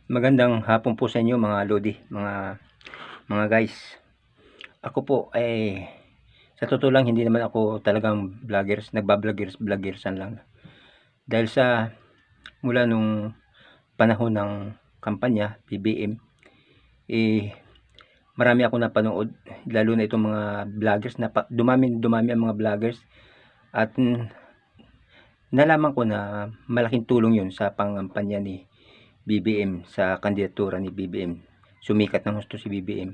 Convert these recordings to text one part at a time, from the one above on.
Magandang hapon po sa inyo mga lodi, mga guys. Ako po ay sa totoo lang hindi naman ako talagang vloggers, vloggersan lang. Dahil sa mula nung panahon ng kampanya BBM, marami ako napanood, lalo na itong mga vloggers na dumami ang mga vloggers at nalaman ko na malaking tulong 'yun sa pangampanya ni BBM, sa kandidatura ni BBM. Sumikat ng husto si BBM.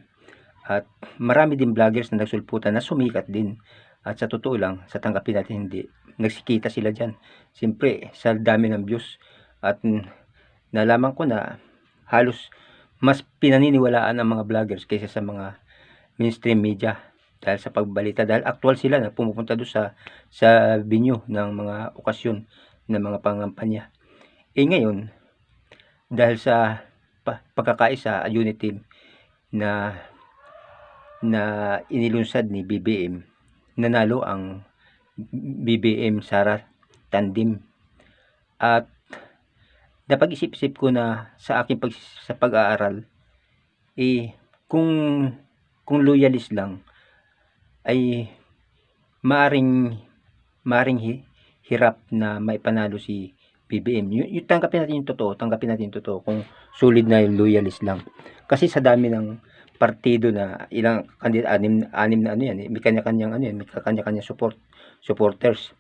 At marami din vloggers na nagsulputan na sumikat din. At sa totoo lang, sa tanggapin natin hindi, nagsikita sila dyan. Siyempre, sa dami ng views. At nalaman ko na halos mas pinaniniwalaan ang mga vloggers kaysa sa mga mainstream media. Dahil sa pagbalita, dahil actual sila na pumupunta doon sa venue ng mga okasyon ng mga pangampanya. Ngayon, dahil sa pagkakaisa unit team na inilunsad ni BBM, nanalo ang BBM Sara tandem. At napag-isip-isip ko na sa aking sa pag-aaral, kung loyalist lang ay maaring hirap na maipanalo si BBM. Yung tanggapin natin yung totoo, kung solid na yung loyalist lang. Kasi sa dami ng partido na ilang kandidato, anim na ano yan, may kanya-kanyang may kanya-kanyang supporters.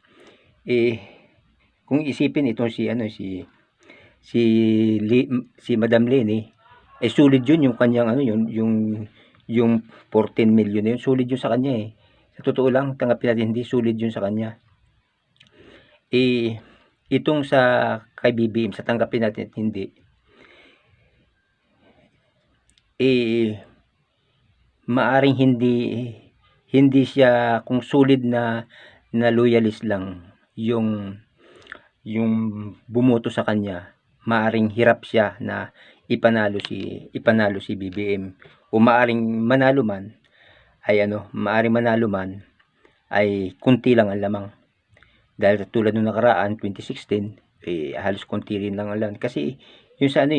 Kung isipin itong si Madam Leni, solid yun yung kanyang yung 14 million na yun, solid yun sa kanya Sa totoo lang, tanggapin natin hindi solid yun sa kanya. Itong sa kay BBM, sa tanggapin natin hindi, maaring hindi siya, kung solid na loyalist lang yung bumoto sa kanya, maaring hirap siya na ipanalo si BBM, o maaring manalo man ay kunti lang ang lamang. Dahil tulad nung nakaraan 2016, halos konti rin lang lang. Kasi yung sa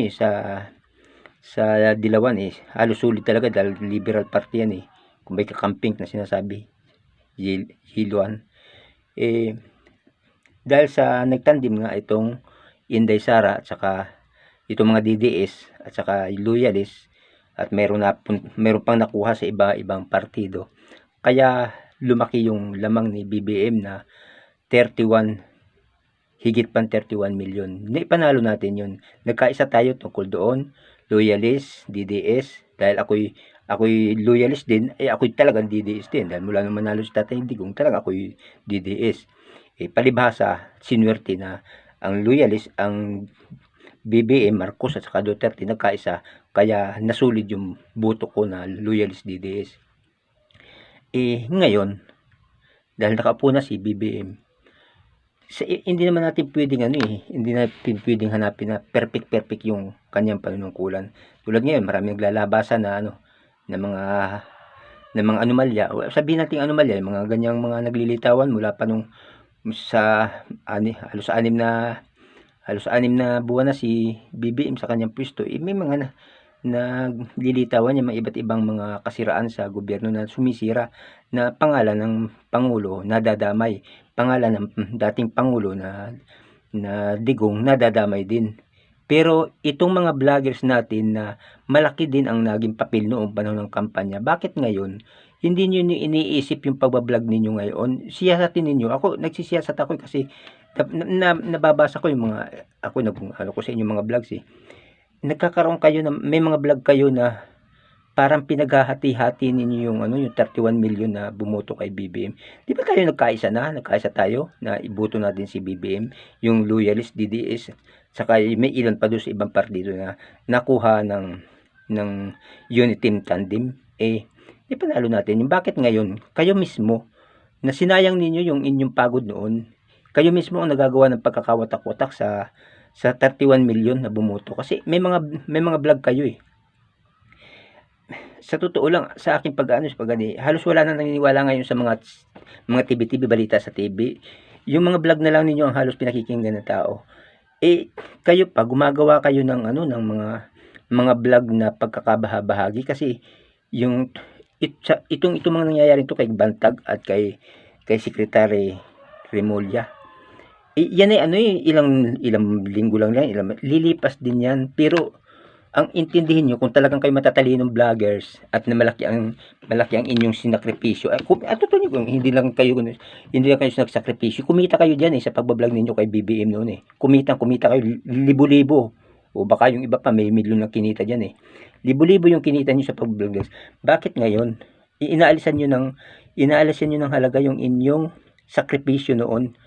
sa Dilawan halos sulit talaga dahil liberal party yan Kung may kakamping na sinasabi, Hiluan. Dahil sa nagtandim nga itong Inday Sara at saka itong mga DDS at saka loyalist, at meron pang nakuha sa iba-ibang partido. Kaya lumaki yung lamang ni BBM na 31, higit pang 31 million. Naipanalo natin yun. Nagkaisa tayo tungkol doon, loyalist, DDS, dahil ako'y loyalist din, ako'y talagang DDS din. Dahil mula nung manalo si Tatay Digong, talagang ako'y DDS. Palibhasa, sinuwerte na ang loyalist, ang BBM, Marcos at saka Duterte nagkaisa, kaya nasulid yung boto ko na loyalist DDS. Ngayon, dahil nakaupo na si BBM, hindi naman natin pwedeng hindi natin pwedeng hanapin na perfect yung kanyang panunungkulan. Tulad ngayon, maraming naglalabasan na mga anomalya, o sabihin natin anomalya, mga ganyang mga naglilitawan mula pa nung sa halos anim na buwan na si BBM sa kanyang pwesto. May mga naglilitawan niya mga iba't ibang mga kasiraan sa gobyerno na sumisira, na pangalan ng Pangulo nadadamay, pangalan ng dating Pangulo na Digong nadadamay din. Pero itong mga vloggers natin na malaki din ang naging papel noong panahon ng kampanya, bakit ngayon hindi niyo iniisip yung pagbablog ninyo ngayon? Siyasatin ninyo. Ako, nagsisiyasat ako kasi nababasa ko yung mga, ko sa inyo mga vlogs nagkakaroon kayo may mga vlog kayo na parang pinaghahati-hati ninyo yung 31 million na bumoto kay BBM. Di ba tayo nagkaisa tayo na iboto natin si BBM, yung loyalist DDS, saka may ilan pa doon sa ibang partido na nakuha ng unit team tandem. Di panalo natin. Bakit ngayon kayo mismo na sinayang ninyo yung inyong pagod noon, kayo mismo ang nagagawa ng pagkakawatak-watak sa 31 million na bumoto? Kasi may mga vlog kayo Sa totoo lang, sa aking halos wala nang naniniwala ngayon sa mga TV balita sa TV. Yung mga vlog na lang ninyo ang halos pinakikinggan ng tao. Kayo pa gumagawa kayo ng ano, ng mga vlog na pagkakabahabahagi kasi yung itong mga nangyayari 'to kay Bantag at kay Secretary Remulla, yan ay ano, ilang ilang linggo lang yan, lilipas din yan. Pero ang intindihin niyo kung talagang kayo matatalinong vloggers at na malaki ang inyong sinakripisyo, totoo niyo kung hindi lang kayo nagsakripisyo, kumita kayo diyan, sa pagba-vlog ninyo kay BBM noon, Kumita kayo libo-libo, o baka yung iba pa may milyon na kinita diyan, Libo-libo yung kinita niyo sa pag-vlog. Bakit ngayon inaalisan niyo ng halaga yung inyong sakripisyo noon?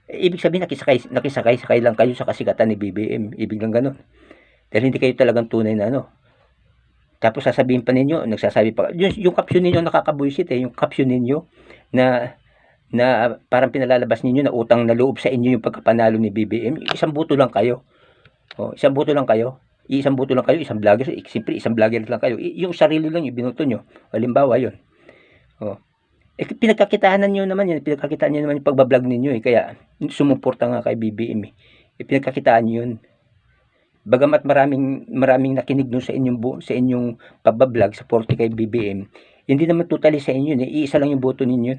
Ibig sabihin nakisakay lang kayo sa kasikatan ni BBM, ibig lang gano'n. Dahil hindi kayo talagang tunay na ano. Tapos sasabihin pa ninyo, nagsasabi pa, yung caption ninyo nakakabuisit, yung caption ninyo na parang pinalalabas ninyo na utang na loob sa inyo yung pagkapanalo ni BBM. Isang boto lang kayo. Isang boto lang kayo, isang vlogger, siyempre isang vlogger lang kayo. Yung sarili lang yung binoto nyo. Halimbawa yun. Pinagkakitaan nyo naman yung pagbablog ninyo, kaya sumuporta nga kay BBM, pinagkakitaan nyo yun. Bagamat maraming nakinig no sa inyong pagbablog, support kay BBM, hindi naman totally sa inyo, iisa lang yung boto ninyo.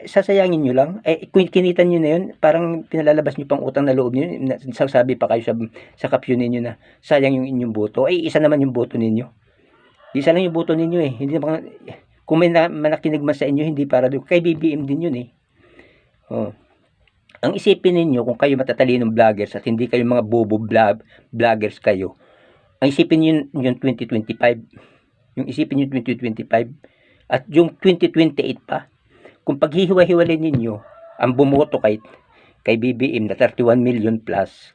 Sasayangin nyo lang, kung kinita nyo na yun, parang pinalalabas nyo pang utang na loob nyo, sasabi pa kayo sa caption ninyo na sayang yung inyong boto. Isa naman yung boto ninyo. Isa lang yung boto ninyo, hindi naman, kung may nakinig man sa inyo, hindi para doon, kay BBM din yun, Ang isipin ninyo, kung kayo matatalinong vloggers at hindi kayo mga bobo vloggers kayo, ang isipin nyo yung 2025, yung isipin yung 2025, at yung 2028 pa, kung paghihiwa-hiwalay ninyo, ang bumoto kay BBM na 31 million plus,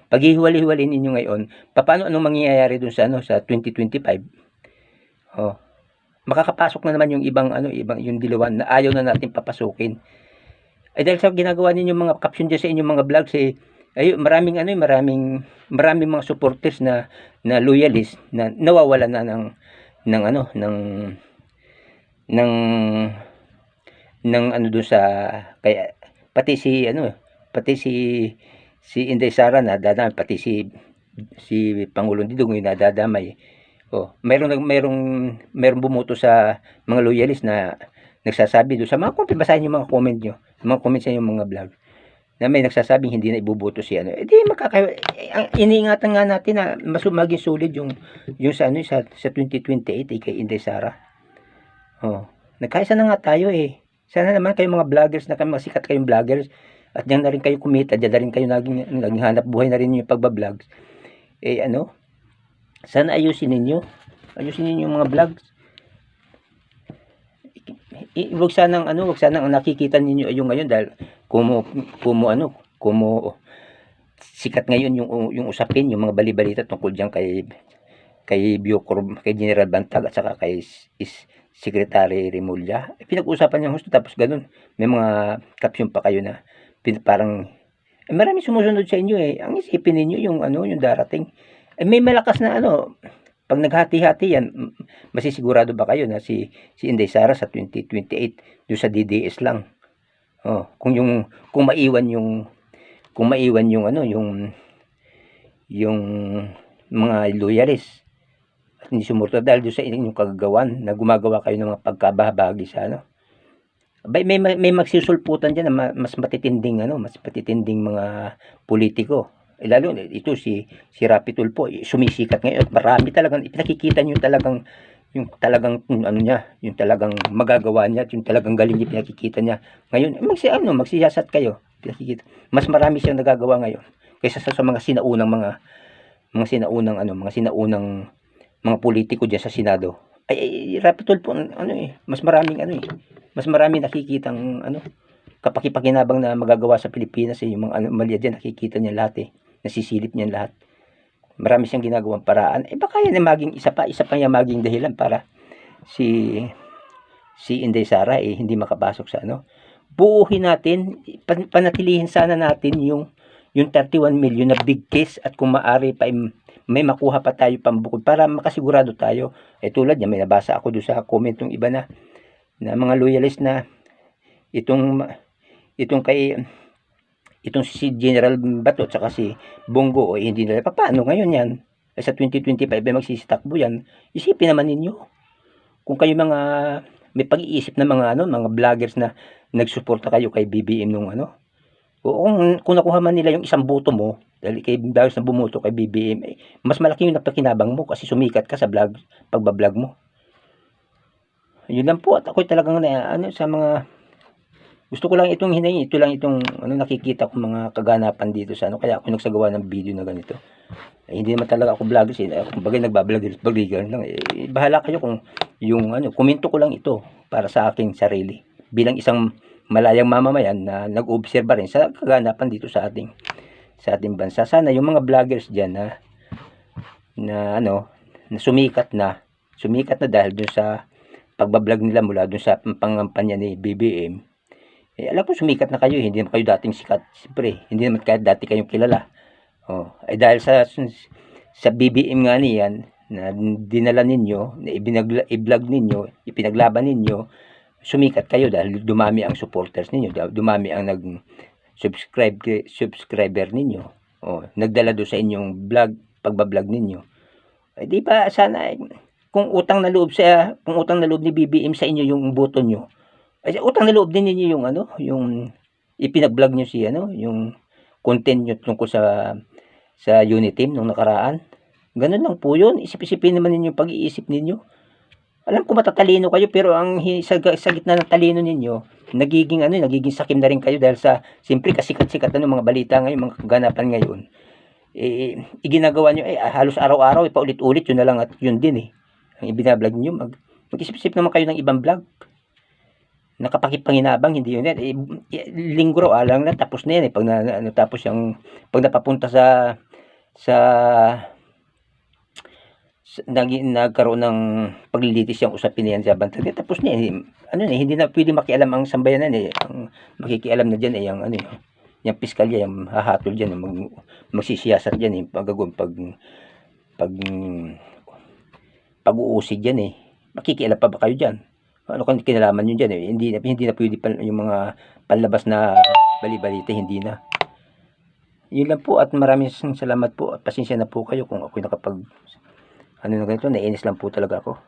paghihiwalay-hiwalay ninyo ngayon, anong mangyayari dun sa 2025? Makakapasok na naman yung ibang yung dilawan na ayaw na natin papasukin. Dahil sa ginagawa ninyo mga caption dyan sa inyong mga vlogs, maraming mga supporters na loyalist na nawawala na ng doon sa, kaya pati si Inday Sara na dadamay, pati si Pangulong Digong na dadamay. Merong bumuto sa mga loyalist na nagsasabi doon sa mga comment, basahin yung mga comment nyo, mga comment sa yung mga vlog, na may nagsasabing hindi na ibuboto si iniingatan nga natin na maging solid yung sa 2028 kay Inday Sara. Nagkaisa na nga tayo, sana naman kayo mga vloggers na mga sikat kayong vloggers, at diyan na rin kayo kumita, diyan na rin kayo naging hanap buhay na rin yung pagbablog. Sana ayusin ninyo yung mga vlogs. Wag sanang nakikita ninyo yung ngayon, dahil kumo sikat ngayon yung usapin, yung mga bali-balita tungkol diyan kay Biocor, kay General Bantag at saka kay Secretary Remulla. Pinag-usapan niya gusto, tapos ganun may mga caption pa kayo na parang maraming sumusunod sa inyo. Ang isipin ninyo yung yung darating. May malakas na pag naghati-hati yan, masisigurado ba kayo na si Inday Sara sa 2028 doon sa DDS lang? Kung maiwan yung mga loyalist at hindi sumuporta dahil doon sa inyong kagagawan na gumagawa kayo ng mga pagkabahagi sa may magsisulputan diyan na mas matitinding mga politiko. Lalo ito si Rapi Tulfo, sumisikat ngayon. Marami talagang ipinakikita niyo yung talagang yung talagang magagawa niya, yung talagang galing niya, pinakikita niya. Ngayon, magsiyasat kayo. Pinakikita. Mas marami siyang nagagawa ngayon kaysa sa mga sinaunang mga politiko diyan sa Senado. Rapi Tulfo mas maraming nakikitang kapakipakinabang na magagawa sa Pilipinas, yung mga anomalya diyan, nakikita niya lahat, nasisilip niya lahat. Marami siyang ginagawang paraan. Baka yan na maging isa pa yung maging dahilan para si Inday Sara hindi makapasok sa buuhin natin, panatilihin sana natin yung 31 million na big case, at kung maaari pa may makuha pa tayo pambukod para makasigurado tayo. Tulad niya, may nabasa ako doon sa comment ng iba na mga loyalist na itong itong si General Bato at saka si Bongo, hindi nila, paano ngayon yan? Sa 2025 ay magsisitakbo yan. Isipin naman ninyo, kung kayo mga may pag-iisip na mga vloggers na nagsuporta kayo kay BBM nung kung nakuha man nila yung isang boto mo, dahil kay vloggers na bumoto kay BBM, mas malaki yung napakinabang mo kasi sumikat ka sa pagbablog mo. Yun lang po, at ako talagang sa mga gusto ko lang itong hinayin, ito lang itong nakikita ko mga kaganapan dito sa kaya ako nagsagawa ng video na ganito. Hindi naman talaga ako vlogger, kumbaga nagbablogger lang. Bahala kayo kung yung komento ko lang ito para sa aking sarili. Bilang isang malayang mamamayan na nag-obserba rin sa kaganapan dito sa ating bansa. Sana yung mga vloggers diyan na sumikat na dahil dun sa pagbablog nila mula dun sa pangampanya ni BBM. Alam ko sumikat na kayo, hindi naman kayo dating sikat. Siyempre, hindi naman kahit dati kayong kilala. Dahil sa BBM nga niyan, na dinala ninyo, na i-vlog ninyo, ipinaglaban ninyo, sumikat kayo dahil dumami ang supporters ninyo, dumami ang subscriber ninyo. Nagdala do sa inyong pagbablog ninyo. Di ba sana kung utang na loob ni BBM sa inyo yung boto nyo, ay utang na loob din ninyo yung ipinag-vlog nyo yung content nyo tungkol sa Uniteam nung nakaraan. Ganun lang po yun. Isip-isipin naman ninyo yung pag-iisip ninyo. Alam ko matatalino kayo, pero sa gitna ng talino ninyo, nagiging sakim na rin kayo dahil siyempre kasikat-sikat mga balita ngayon, mga kaganapan ngayon. Iginagawa nyo, halos araw-araw, paulit-ulit, yun na lang at yun din ang ibinablog nyo. Mag-isip-isip naman kayo ng ibang vlog. Nakapakipanginabang, hindi yun yan. Linggo lang na, tapos na yan pag napapunta nagkaroon ng paglilitis yung usapin na yan sa bantag, tapos na yan. Hindi na pwede makialam ang sambayanan ang makikialam na dyan yung piskalya, yung hahatol dyan, magsisiyasat dyan pag-uusig dyan makikialam pa ba kayo dyan? Ano kung kinalaman nyo dyan hindi na pwede yung mga panlabas na bali-balita, hindi na. Yun lang po, at maraming salamat po, at pasensya na po kayo kung ako'y nakapag na ganito, nainis lang po talaga ako.